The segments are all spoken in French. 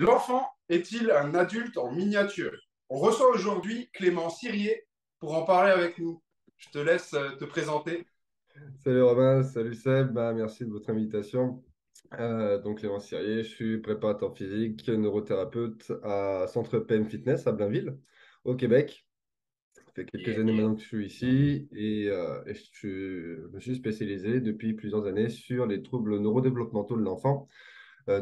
L'enfant est-il un adulte en miniature? On reçoit aujourd'hui Clément Sirier pour en parler avec nous. Je te laisse te présenter. Salut Romain, salut Seb, merci de votre invitation. Donc Clément Sirier, je suis préparateur physique, neurothérapeute à Centre PM Fitness à Blainville, au Québec. Ça fait quelques années maintenant que je suis ici et je me suis spécialisé depuis plusieurs années sur les troubles neurodéveloppementaux de l'enfant,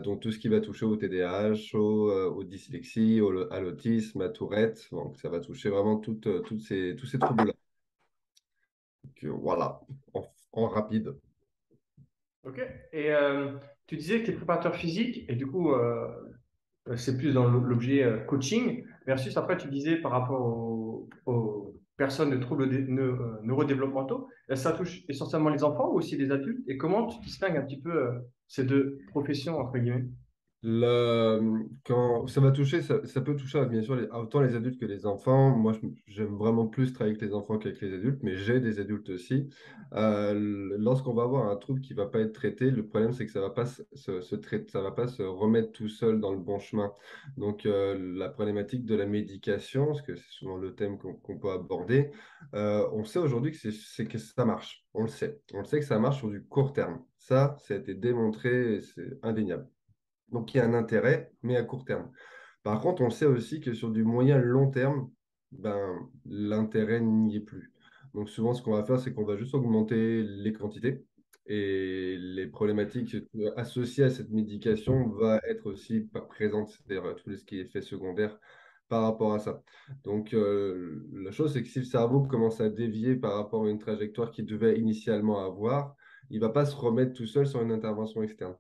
donc tout ce qui va toucher au TDAH, au dyslexie, à l'autisme, à Tourette. Donc ça va toucher vraiment tous ces troubles-là. Donc, voilà, en rapide. Ok. Et tu disais que tu es préparateur physique et du coup, c'est plus dans l'objet coaching. Versus après, tu disais par rapport aux personnes de troubles neurodéveloppementaux, ça touche essentiellement les enfants ou aussi les adultes? Et comment tu distingues un petit peu ces deux professions, entre guillemets? Quand ça va toucher, ça peut toucher bien sûr autant les adultes que les enfants. Moi, j'aime vraiment plus travailler avec les enfants qu'avec les adultes, mais j'ai des adultes aussi. Lorsqu'on va avoir un trouble qui va pas être traité, le problème c'est que ça va pas se traiter, ça va pas se remettre tout seul dans le bon chemin. Donc, la problématique de la médication, parce que c'est souvent le thème qu'on peut aborder, on sait aujourd'hui que c'est que ça marche. On le sait. On le sait que ça marche sur du court terme. Ça a été démontré, et c'est indéniable. Donc, il y a un intérêt, mais à court terme. Par contre, on sait aussi que sur du moyen long terme, l'intérêt n'y est plus. Donc, souvent, ce qu'on va faire, c'est qu'on va juste augmenter les quantités et les problématiques associées à cette médication va être aussi pas présentes, c'est-à-dire tout ce qui est effet secondaire par rapport à ça. Donc, la chose, c'est que si le cerveau commence à dévier par rapport à une trajectoire qu'il devait initialement avoir, il ne va pas se remettre tout seul sur une intervention externe.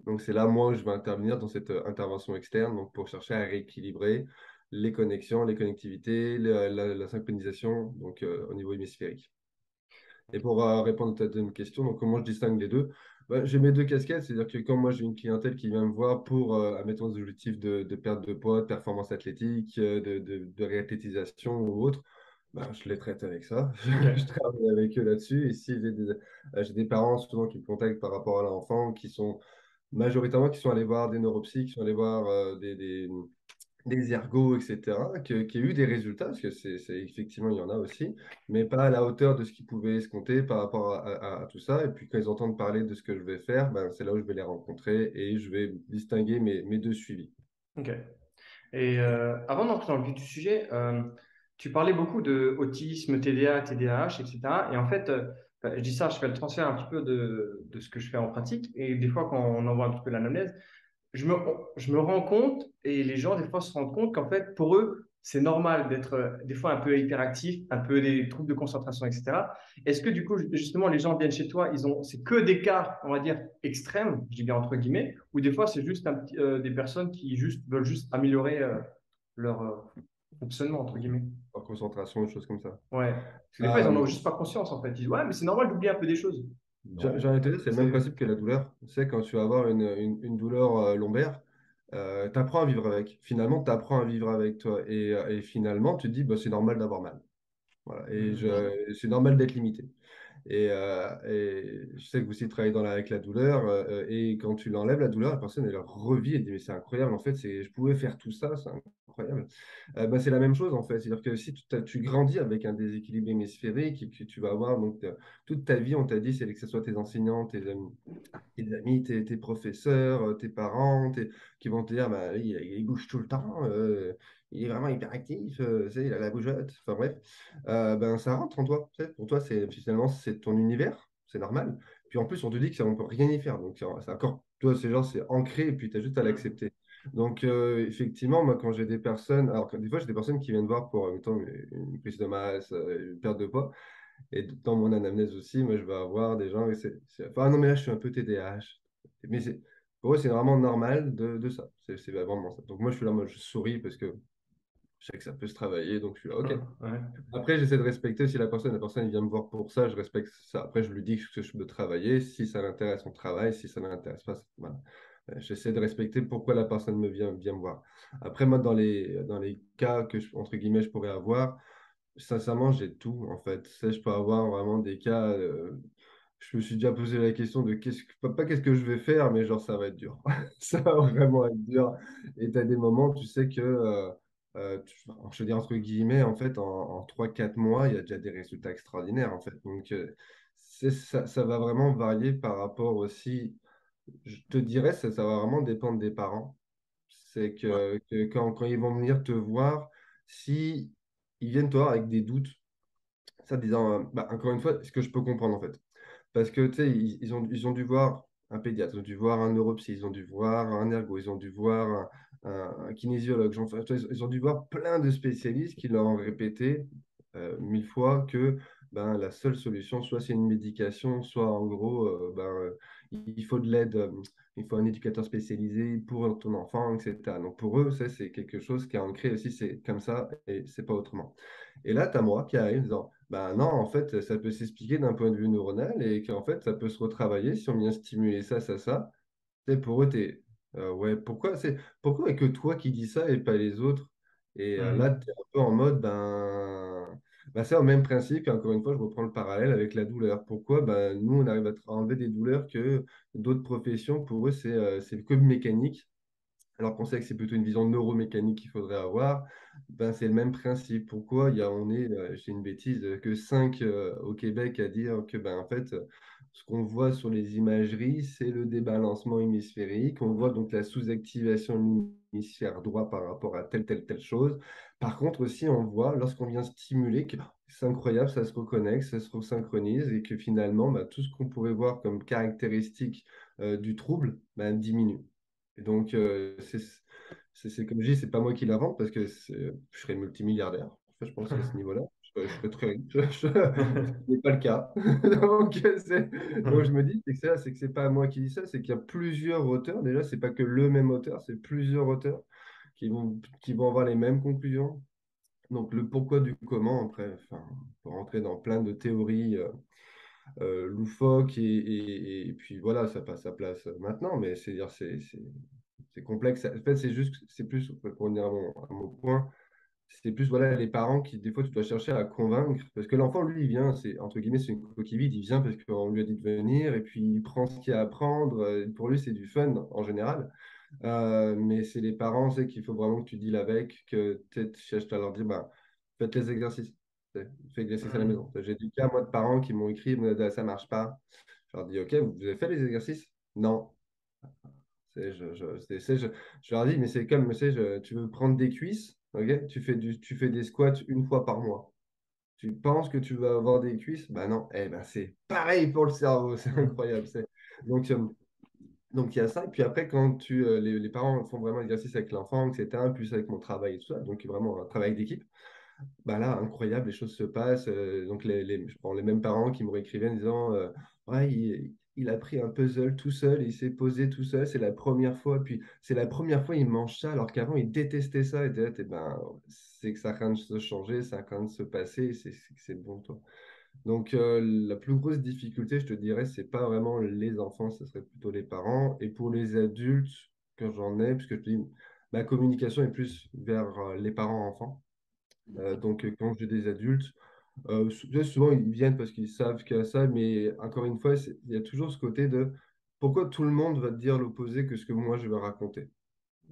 Donc, c'est là, moi, où je vais intervenir dans cette intervention externe donc pour chercher à rééquilibrer les connexions, les connectivités, la synchronisation donc, au niveau hémisphérique. Et pour répondre à ta deuxième question, donc comment je distingue les deux? J'ai mes deux casquettes, c'est-à-dire que quand moi j'ai une clientèle qui vient me voir pour, admettons, des objectifs de perte de poids, de performance athlétique, de réathlétisation ou autre, je les traite avec ça. Je Ok. travaille avec eux là-dessus. Et si j'ai des parents souvent qui me contactent par rapport à l'enfant, qui sont majoritairement qui sont allés voir des neuropsych, qui sont allés voir des ergots, etc., qui a eu des résultats, parce que effectivement, il y en a aussi, mais pas à la hauteur de ce qu'ils pouvaient escompter par rapport à tout ça. Et puis quand ils entendent parler de ce que je vais faire, c'est là où je vais les rencontrer et je vais distinguer mes deux suivis. Ok. Et avant d'entrer dans le vif du sujet, tu parlais beaucoup de autisme, TDA, TDAH, etc. Et en fait, je dis ça, je fais le transfert un petit peu de ce que je fais en pratique. Et des fois, quand on envoie un petit peu l'anamnèse, je me, je me rends compte, et les gens, des fois, se rendent compte qu'en fait, pour eux, c'est normal d'être des fois un peu hyperactif, un peu des troubles de concentration, etc. Est-ce que du coup, justement, les gens viennent chez toi, c'est que des cas, on va dire, extrêmes, je dis bien entre guillemets, ou des fois, c'est juste des personnes qui veulent juste améliorer leur fonctionnement, entre guillemets. En concentration, des choses comme ça. Ouais. Parce que des fois, ils en ont Euh, juste pas conscience, en fait. Ils disent, ouais, mais c'est normal d'oublier un peu des choses. j'ai Non. envie de te dire, c'est le même C'est... principe que la douleur. Tu sais, quand tu vas avoir une douleur lombaire, tu apprends à vivre avec. Finalement, tu apprends à vivre avec toi. Et finalement, tu te dis, c'est normal d'avoir mal. Voilà. C'est normal d'être limité. Et je sais que vous aussi travaillez avec la douleur. Et quand tu l'enlèves, la douleur, la personne, elle revit. Elle dit, mais c'est incroyable. En fait, je pouvais faire tout ça. C'est incroyable. C'est la même chose, en fait. C'est-à-dire que si tu grandis avec un déséquilibre hémisphérique et que tu vas avoir donc, toute ta vie, on t'a dit, c'est que ce soit tes enseignants, tes amis, tes professeurs, tes parents, qui vont te dire, il bouge tout le temps, il est vraiment hyperactif, tu sais, il a la bougeotte, enfin bref. Ça rentre en toi. Tu sais. Pour toi, finalement, c'est ton univers, c'est normal. Puis en plus, on te dit que ça, on peut rien y faire. Donc, c'est encore, toi, c'est ancré, et puis tu as juste à Hmm. l'accepter. Donc, effectivement, moi, quand j'ai des personnes, alors des fois, j'ai des personnes qui viennent voir pour, mettons, une prise de masse, une perte de poids. Et dans mon anamnèse aussi, moi, je vais avoir des gens, enfin, non, mais là, je suis un peu TDAH. Mais pour eux, c'est vraiment normal de ça. C'est vraiment ça. Donc, moi, je suis là, moi, je souris parce que je sais que ça peut se travailler. Donc, je suis là, OK. Ouais. Après, j'essaie de respecter si la personne elle vient me voir pour ça, je respecte ça. Après, je lui dis que je peux travailler. Si ça l'intéresse, on travaille. Si ça ne l'intéresse pas, voilà. J'essaie de respecter pourquoi la personne vient me voir. Après, moi, dans les cas que, entre guillemets, je pourrais avoir, sincèrement, j'ai tout, en fait. Tu sais, je peux avoir vraiment des cas. je me suis déjà posé la question de pas qu'est-ce que je vais faire, mais genre ça va être dur. Ça va vraiment être dur. Et tu as des moments, tu sais que, je veux dire entre guillemets, en fait, en 3-4 mois, il y a déjà des résultats extraordinaires, en fait. Donc, ça va vraiment varier par rapport aussi, je te dirais, ça va vraiment dépendre des parents. C'est Ouais, que quand ils vont venir te voir, si ils viennent te voir avec des doutes, ça disant, bah, encore une fois, ce que je peux comprendre en fait. Parce que tu sais, ils ont dû voir un pédiatre, ils ont dû voir un neuropsy, ils ont dû voir un ergo, ils ont dû voir un kinésiologue. Enfin, tu vois, ils ont dû voir plein de spécialistes qui leur ont répété 1000 fois que ben, la seule solution, soit c'est une médication, soit en gros, il faut de l'aide, il faut un éducateur spécialisé pour ton enfant, etc. Donc pour eux, ça, c'est quelque chose qui est ancré aussi, c'est comme ça et c'est pas autrement. Et là, tu as moi qui arrive en disant, bah non, en fait, ça peut s'expliquer d'un point de vue neuronal et qu'en fait, ça peut se retravailler si on vient stimuler ça, ça, ça. Et pour eux, ouais, pourquoi est que toi qui dis ça et pas les autres? Et là, Mhm. tu es un peu en mode, c'est au même principe, et encore une fois, je reprends le parallèle avec la douleur. Pourquoi? Ben, nous, on arrive à enlever des douleurs que d'autres professions, pour eux, c'est que mécanique alors qu'on sait que c'est plutôt une vision neuromécanique qu'il faudrait avoir, ben c'est le même principe. Pourquoi on est, j'ai une bêtise, que 5 au Québec à dire que ben, en fait, ce qu'on voit sur les imageries, c'est le débalancement hémisphérique. On voit donc la sous-activation de l'hémisphère droit par rapport à telle chose. Par contre, aussi, on voit lorsqu'on vient stimuler que c'est incroyable, ça se reconnecte, ça se resynchronise et que finalement, ben, tout ce qu'on pourrait voir comme caractéristique du trouble ben, diminue. Et donc, c'est comme je dis, c'est pas moi qui l'invente parce que je serais multimilliardaire. Enfin, je pense à ce niveau-là. Je serais très riche. Ce n'est pas le cas. Donc, donc, je me dis c'est que c'est pas moi qui dis ça, c'est qu'il y a plusieurs auteurs. Déjà, c'est pas que le même auteur, c'est plusieurs auteurs qui vont avoir les mêmes conclusions. Donc, le pourquoi du comment, après, enfin, pour rentrer dans plein de théories loufoques et puis voilà, ça passe sa place maintenant, mais c'est-à-dire c'est complexe. En fait, c'est plus, pour revenir à mon point, c'est plus voilà, les parents qui, des fois, tu dois chercher à convaincre, parce que l'enfant, lui, il vient, entre guillemets, c'est une coquille vide, il vient parce qu'on lui a dit de venir, et puis il prend ce qu'il y a à apprendre. Pour lui, c'est du fun en général. Mais c'est les parents, c'est qu'il faut vraiment que tu deals avec, que tu cherches à leur dire, bah, faites les exercices. Faites l'exercice à la Mhm. maison. J'ai du cas, moi, de parents qui m'ont écrit, ça marche pas. Je leur dis, OK, vous avez fait les exercices? Non. Je leur dis, mais c'est comme, tu veux prendre des cuisses, ok? Tu fais des squats une fois par mois. Tu penses que tu vas avoir des cuisses? Ben non, eh ben c'est pareil pour le cerveau, c'est incroyable. Donc, donc il y a ça. Et puis après, quand les parents font vraiment l'exercice avec l'enfant, etc., plus avec mon travail et tout ça, donc vraiment un travail d'équipe, bah là, incroyable, les choses se passent. Donc, je prends les mêmes parents qui me écrivaient en disant ouais, il a pris un puzzle tout seul, il s'est posé tout seul, c'est la première fois. Puis, c'est la première fois il mange ça, alors qu'avant, il détestait ça. Et t'es là, ben, c'est que ça a rien de se changer, ça a rien de se passer, c'est que c'est bon, toi. Donc, la plus grosse difficulté, je te dirais, c'est pas vraiment les enfants, ce serait plutôt les parents. Et pour les adultes, quand j'en ai, puisque je te dis, ma communication est plus vers les parents-enfants. Donc, quand j'ai des adultes, souvent ils viennent parce qu'ils savent qu'il y a ça, mais encore une fois, il y a toujours ce côté de pourquoi tout le monde va te dire l'opposé que ce que moi je vais raconter.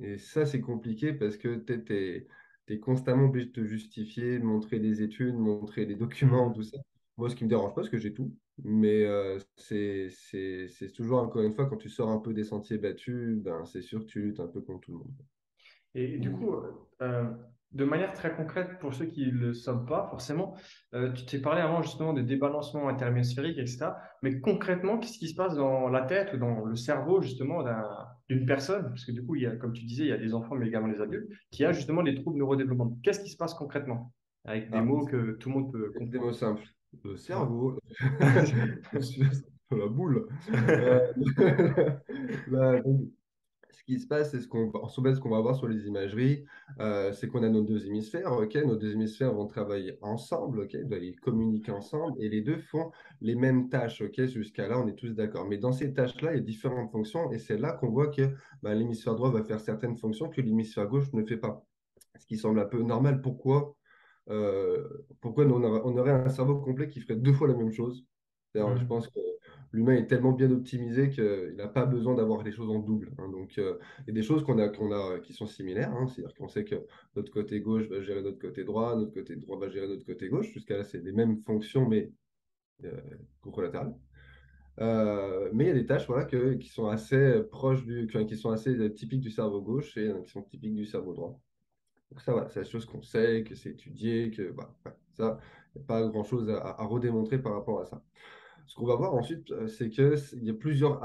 Et ça, c'est compliqué parce que tu es constamment obligé de te justifier, de montrer des études, de montrer des documents, tout Mhm. ça. Moi, ce qui me dérange pas, parce que j'ai tout, mais c'est toujours, encore une fois, quand tu sors un peu des sentiers battus, ben, c'est sûr que tu luttes un peu contre tout le monde. Et du coup, de manière très concrète, pour ceux qui ne le savent pas forcément, tu t'es parlé avant justement de débalancement interhémisphérique, etc. Mais concrètement, qu'est-ce qui se passe dans la tête ou dans le cerveau justement d'une personne? Parce que du coup, comme tu disais, il y a des enfants, mais également des adultes, qui a justement des troubles neurodéveloppementaux. Qu'est-ce qui se passe concrètement? Avec des Ah, mots que tout le monde peut des mots comprendre. simples. Le Ouais. cerveau, la boule. Euh, donc, ce qui se passe, c'est ce qu'on va voir sur les imageries, c'est qu'on a nos deux hémisphères, ok? Nos deux hémisphères vont travailler ensemble, ok? Ils doivent communiquer ensemble et les deux font les mêmes tâches, ok? Jusqu'à là, on est tous d'accord. Mais dans ces tâches-là, il y a différentes fonctions et c'est là qu'on voit que ben, l'hémisphère droit va faire certaines fonctions que l'hémisphère gauche ne fait pas. Ce qui semble un peu normal. Pourquoi nous, on aurait un cerveau complet qui ferait deux fois la même chose? C'est-à-dire, je Mhm. pense que l'humain est tellement bien optimisé qu'il n'a pas besoin d'avoir les choses en double, hein. Donc, il y a des choses qui sont similaires, hein. C'est-à-dire qu'on sait que notre côté gauche va gérer notre côté droit, notre côté droit va gérer notre côté gauche. Jusqu'à là, c'est les mêmes fonctions, mais euh, collatérales. Mais il y a des tâches voilà, qui sont assez proches qui sont assez typiques du cerveau gauche et qui sont typiques du cerveau droit. Donc ça, voilà, c'est la chose qu'on sait, que c'est étudié, que voilà, ouais, ça, il n'y a pas grand-chose à redémontrer par rapport à ça. Ce qu'on va voir ensuite, c'est qu'il y a plusieurs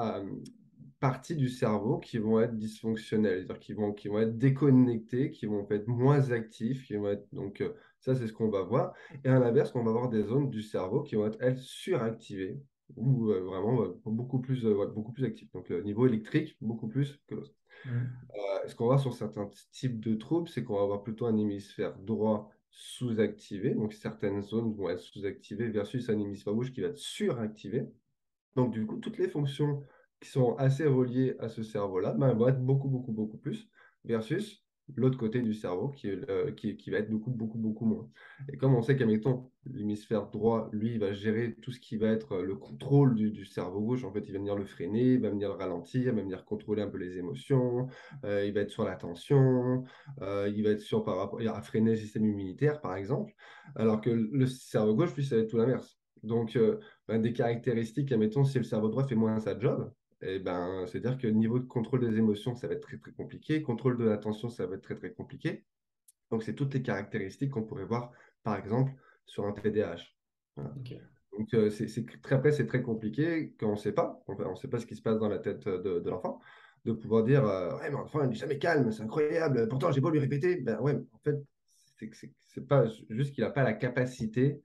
parties du cerveau qui vont être dysfonctionnelles, c'est-à-dire qui vont être déconnectées, qui vont être moins actives, qui vont être, donc ça, c'est ce qu'on va voir. Et à l'inverse, on va avoir des zones du cerveau qui vont être, elles, suractivées ou vraiment beaucoup plus actives. Donc le niveau électrique, beaucoup plus que l'autre. Mhm. Ce qu'on va sur certains types de troubles, c'est qu'on va avoir plutôt un hémisphère droit sous-activé. Donc, certaines zones vont être sous-activées versus un hémisphère gauche qui va être suractivé. Donc, du coup, toutes les fonctions qui sont assez reliées à ce cerveau-là ben, vont être beaucoup plus versus l'autre côté du cerveau qui va être beaucoup moins. Et comme on sait qu'admettons, l'hémisphère droit, lui, il va gérer tout ce qui va être le contrôle du cerveau gauche. En fait, il va venir le freiner, il va venir le ralentir, il va venir contrôler un peu les émotions, il va être sur l'attention, il va être sur par rapport à freiner le système immunitaire, par exemple. Alors que le cerveau gauche, lui, ça va être tout l'inverse. Donc, ben, des caractéristiques, admettons, si le cerveau droit fait moins sa job, eh ben, c'est-à-dire que le niveau de contrôle des émotions, ça va être très compliqué. Contrôle de l'attention, ça va être très compliqué. Donc, c'est toutes les caractéristiques qu'on pourrait voir, par exemple, sur un TDAH. Voilà. Ok. Donc, après, c'est très compliqué quand on ne sait pas. On ne sait pas ce qui se passe dans la tête de l'enfant, de pouvoir dire ouais, mais l'enfant, il n'est jamais calme, c'est incroyable. Pourtant, j'ai beau lui répéter. Ben ouais, en fait, c'est pas juste qu'il n'a pas la capacité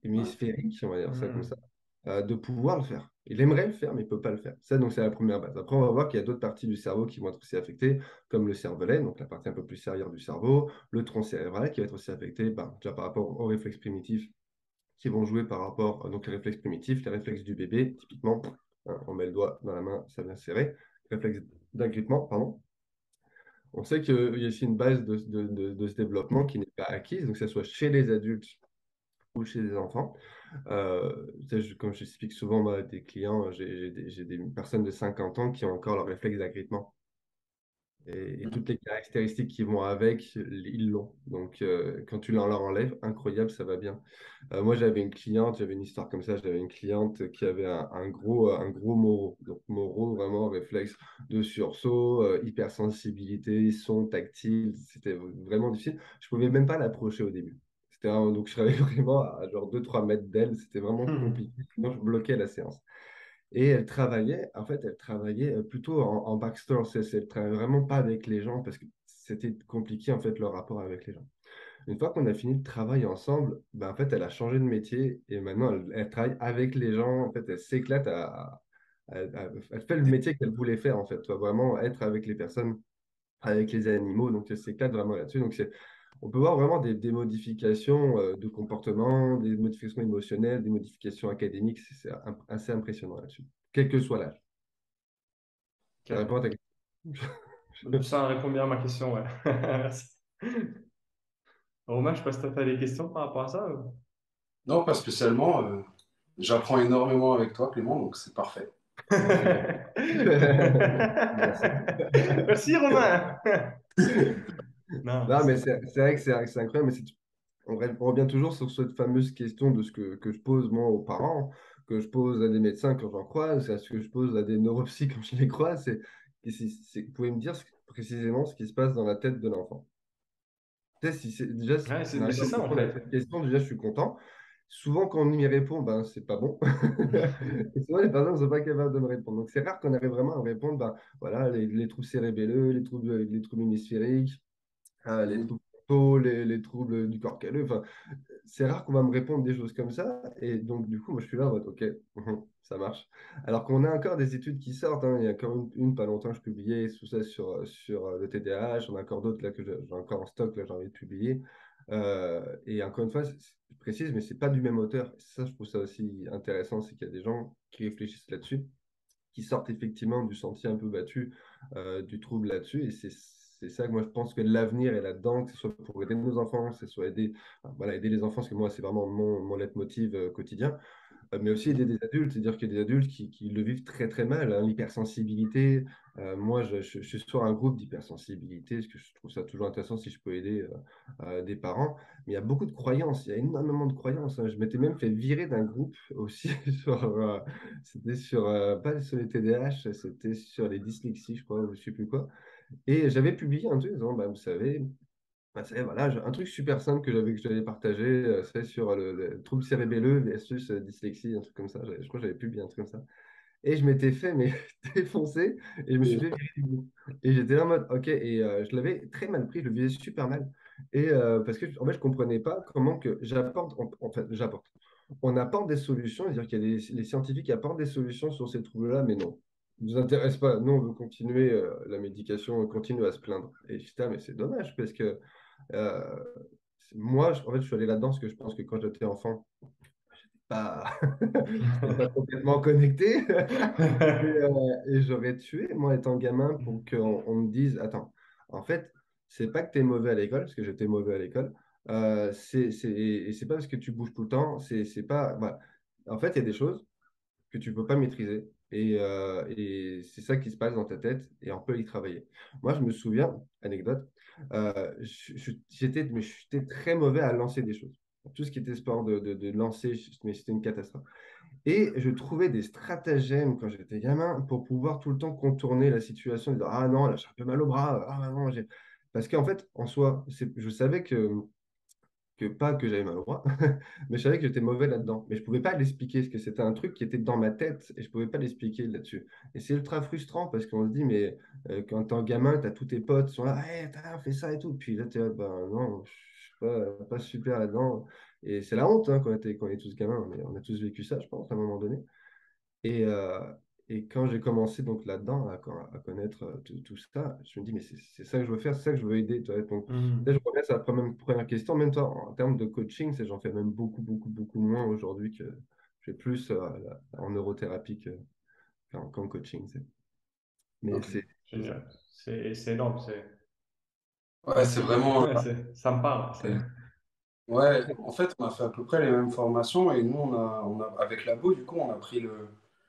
hémisphérique, on va dire ça comme ça, Mhm. de pouvoir le faire. Il aimerait le faire, mais il ne peut pas le faire. Ça, donc, c'est la première base. Après, on va voir qu'il y a d'autres parties du cerveau qui vont être aussi affectées, comme le cervelet, donc la partie un peu plus sérieure du cerveau, le tronc cérébral qui va être aussi affecté déjà par rapport aux réflexes primitifs qui vont jouer par rapport, donc les réflexes primitifs, les réflexes du bébé, typiquement, hein, on met le doigt dans la main, ça vient serrer. Réflexe d'agrippement, pardon. On sait qu'il y a aussi une base de ce développement qui n'est pas acquise, donc que ce soit chez les adultes ou chez les enfants. Comme j'explique souvent moi, à des clients, j'ai des personnes de 50 ans qui ont encore leur réflexe d'agrippement. Et toutes les caractéristiques qui vont avec, ils l'ont. Donc, quand tu leur enlèves, incroyable, ça va bien. Moi, j'avais une histoire comme ça. J'avais une cliente qui avait un gros Moro. Donc, Moro, vraiment, réflexe de sursaut, hypersensibilité, son tactile. C'était vraiment difficile. Je pouvais même pas l'approcher au début. Donc, je travaillais vraiment à genre 2-3 mètres d'elle. C'était vraiment Mhm. compliqué. Sinon, je bloquais la séance. Et elle travaillait plutôt en backstore. Elle travaillait vraiment pas avec les gens parce que c'était compliqué, en fait, leur rapport avec les gens. Une fois qu'on a fini le travail ensemble, ben, en fait, elle a changé de métier et maintenant, elle travaille avec les gens. En fait, elle s'éclate elle fait le métier qu'elle voulait faire, en fait. Tu vois, vraiment être avec les personnes, avec les animaux. Donc, elle s'éclate vraiment là-dessus. Donc, on peut voir vraiment des modifications de comportement, des modifications émotionnelles, des modifications académiques. Assez impressionnant là-dessus, quel que soit l'âge. Ça répond à ta Ok. question. Ça répond bien à ma question, ouais. Merci. Romain, je sais pas si tu as des questions par rapport à ça. Non, pas spécialement. J'apprends énormément avec toi, Clément, donc c'est parfait. Merci. Merci, Romain. Non, Non, mais c'est vrai que c'est incroyable, mais on revient toujours sur cette fameuse question de ce que je pose moi aux parents, que je pose à des médecins quand j'en croise, à ce que je pose à des neuropsych quand je les croise. Vous pouvez me dire précisément ce qui se passe dans la tête de l'enfant. Tu sais, déjà, si ouais, on mais arrive c'est à me ça en répondre à fait. cette question, déjà, je suis content. Souvent, quand on y répond, ben, c'est pas bon. Et souvent, les personnes ne sont pas capables de me répondre. Donc, c'est rare qu'on arrive vraiment à me répondre, ben, voilà, les troubles cérébelleux, les troubles hémisphériques, les Mhm. troubles mentaux, les troubles du corps calleux. Enfin, c'est rare qu'on va me répondre des choses comme ça. Et donc, du coup, moi, je suis là en mode, OK, ça marche. Alors qu'on a encore des études qui sortent, hein. Il y a encore pas longtemps, je publiais tout ça sur le TDAH. J'en ai encore d'autres là que j'ai encore en stock, là, j'ai envie de publier. Et encore une fois, je précise, mais c'est pas du même auteur. Ça, je trouve ça aussi intéressant, c'est qu'il y a des gens qui réfléchissent là-dessus, qui sortent effectivement du sentier un peu battu, du trouble là-dessus. Et c'est ça que moi je pense que l'avenir est là-dedans, que ce soit pour aider nos enfants, que ce soit aider, enfin, voilà, aider les enfants, parce que moi c'est vraiment mon leitmotiv quotidien. mais aussi aider des adultes, c'est-à-dire qu'il y a des adultes qui le vivent très très mal, hein, l'hypersensibilité. Moi, je suis sur un groupe d'hypersensibilité, parce que je trouve ça toujours intéressant si je peux aider des parents. Mais il y a beaucoup de croyances, il y a énormément de croyances, hein. Je m'étais même fait virer d'un groupe aussi c'était sur, pas sur les TDAH, c'était sur les dyslexies, je crois, ou je sais plus quoi. Et j'avais publié un truc en disant, bah, vous savez, voilà, un truc super simple que j'avais partagé, c'est sur le trouble cérébelleux versus dyslexie, un truc comme ça. Je crois que j'avais publié un truc comme ça. Et je m'étais fait mais défoncer et je me suis fait virer du groupe. Et j'étais là en mode, ok, et je l'avais très mal pris, je le vivais super mal. Et parce que en fait, je comprenais pas comment que j'apporte, en fait, j'apporte. On apporte des solutions, c'est-à-dire qu'il y a les scientifiques apportent des solutions sur ces troubles-là, mais non. Ne vous intéresse pas. Nous, on veut continuer la médication, on continue à se plaindre. Et je dis, ah, mais c'est dommage parce que euh, moi, en fait, je suis allé là-dedans parce que je pense que quand j'étais enfant, pas, j'étais pas complètement connecté. Et j'aurais tué, moi, étant gamin, pour qu'on on me dise, attends, en fait, c'est pas que tu es mauvais à l'école, parce que j'étais mauvais à l'école, et c'est pas parce que tu bouges tout le temps, c'est pas, voilà. En fait, il y a des choses que tu peux pas maîtriser, et c'est ça qui se passe dans ta tête, et on peut y travailler. Moi, je me souviens, anecdote, mais j'étais très mauvais à lancer des choses. Tout ce qui était sport de lancer, mais c'était une catastrophe. Et je trouvais des stratagèmes quand j'étais gamin pour pouvoir tout le temps contourner la situation, dire, ah non, là j'ai un peu mal au bras, ah non, parce qu'en fait, en soi, je savais que pas que j'avais mal au bras, mais je savais que j'étais mauvais là-dedans. Mais je pouvais pas l'expliquer, parce que c'était un truc qui était dans ma tête et je pouvais pas l'expliquer là-dessus. Et c'est ultra frustrant parce qu'on se dit, mais quand t'es un gamin, t'as tous tes potes qui sont là, hey, t'as fait ça et tout. Puis là, t'es là, ben non, je suis pas super là-dedans. Et c'est la honte hein, quand on est tous gamins, mais on a tous vécu ça, je pense, à un moment donné. Et, euh, et quand j'ai commencé donc là-dedans à connaître tout ça, je me dis, mais c'est ça que je veux faire, c'est ça que je veux aider. Tu vois. Donc, là, je reviens à la première question. Même toi, en termes de coaching, j'en fais même beaucoup, beaucoup, beaucoup moins aujourd'hui que je fais plus en neurothérapie qu'en coaching. Mais Ok. c'est ça. Génial. C'est énorme. Ouais, c'est vraiment. Ça me parle. Ouais, en fait, on a fait à peu près les mêmes formations et nous, avec Labo, du coup, on a pris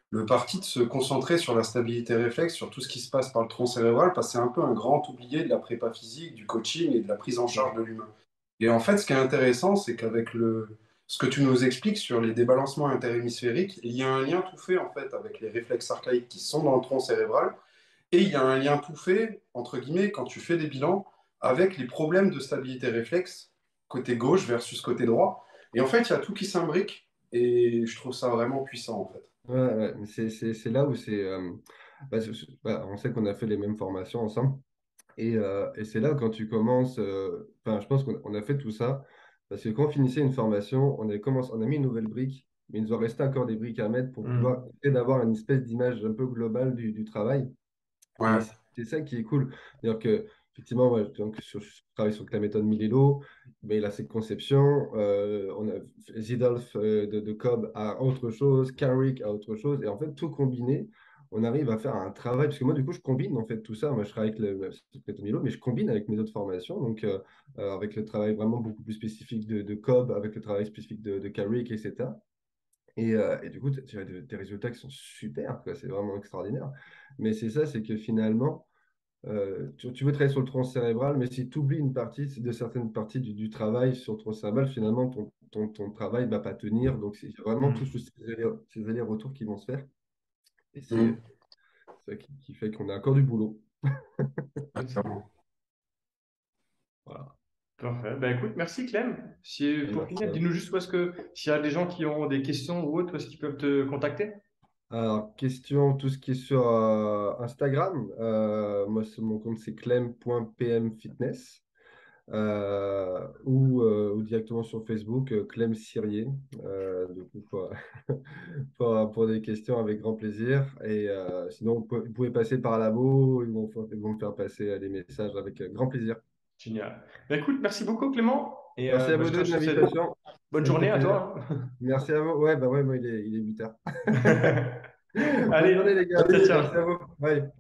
le parti de se concentrer sur la stabilité réflexe, sur tout ce qui se passe par le tronc cérébral, parce que c'est un peu un grand oublié de la prépa physique, du coaching et de la prise en charge de l'humain. Et en fait, ce qui est intéressant, c'est qu'avec ce que tu nous expliques sur les débalancements interhémisphériques, il y a un lien tout fait, en fait, avec les réflexes archaïques qui sont dans le tronc cérébral et il y a un lien tout fait, entre guillemets, quand tu fais des bilans, avec les problèmes de stabilité réflexe, côté gauche versus côté droit. Et en fait, il y a tout qui s'imbrique, et je trouve ça vraiment puissant, en fait. Ouais, ouais, mais c'est là où on sait qu'on a fait les mêmes formations ensemble. Et c'est là quand tu commences, enfin, je pense qu'on a fait tout ça, parce que quand on finissait une formation, on a mis une nouvelle brique, mais il nous en restait encore des briques à mettre pour pouvoir Hmm. essayer d'avoir une espèce d'image un peu globale du travail. Et Ouais. c'est ça qui est cool. C'est-à-dire que, effectivement, moi, donc, je travaille sur la méthode Milelo, mais là, c'est conception. On a Zidolf de Cobb à autre chose, Carrick à autre chose. Et en fait, tout combiné, on arrive à faire un travail. Parce que moi, du coup, je combine en fait tout ça. Moi, je travaille avec cette méthode Milelo, mais je combine avec mes autres formations. Donc, avec le travail vraiment beaucoup plus spécifique de Cobb, avec le travail spécifique de Carrick, etc. Et du coup, tu as des résultats qui sont super, quoi. C'est vraiment extraordinaire. Mais c'est ça, c'est que finalement, tu veux travailler sur le tronc cérébral, mais si tu oublies une partie, de certaines parties du travail sur le tronc cérébral, finalement, ton travail ne va pas tenir. Donc, c'est vraiment tous Hmm. ces allers-retours qui vont se faire. Et c'est Mm. ça qui fait qu'on a encore du boulot. Ouais, clairement. Voilà. Parfait. Ben, écoute, merci Clem. Si, pour Merci finir, à dis-nous vous. juste où est-ce que, s'il y a des gens qui ont des questions ou autres, où est-ce qu'ils peuvent te contacter? Alors, question, tout ce qui est sur Instagram. Moi, mon compte, c'est clem.pmfitness. Ou directement sur Facebook, Clem Sirier. Du coup, pour des questions avec grand plaisir. Et sinon, vous pouvez passer par Labo, ils vont me faire passer des messages avec grand plaisir. Génial. Ben, écoute, merci beaucoup Clément. Et Merci à ben, vous deux de je te souhaite l'invitation. bonne Ça me fait journée à plaisir. toi. Merci à vous. Ouais, bah ouais, moi, il est 8 heures. Bonne Allez, journée, les gars. ciao, Merci à ciao. vous. Bye.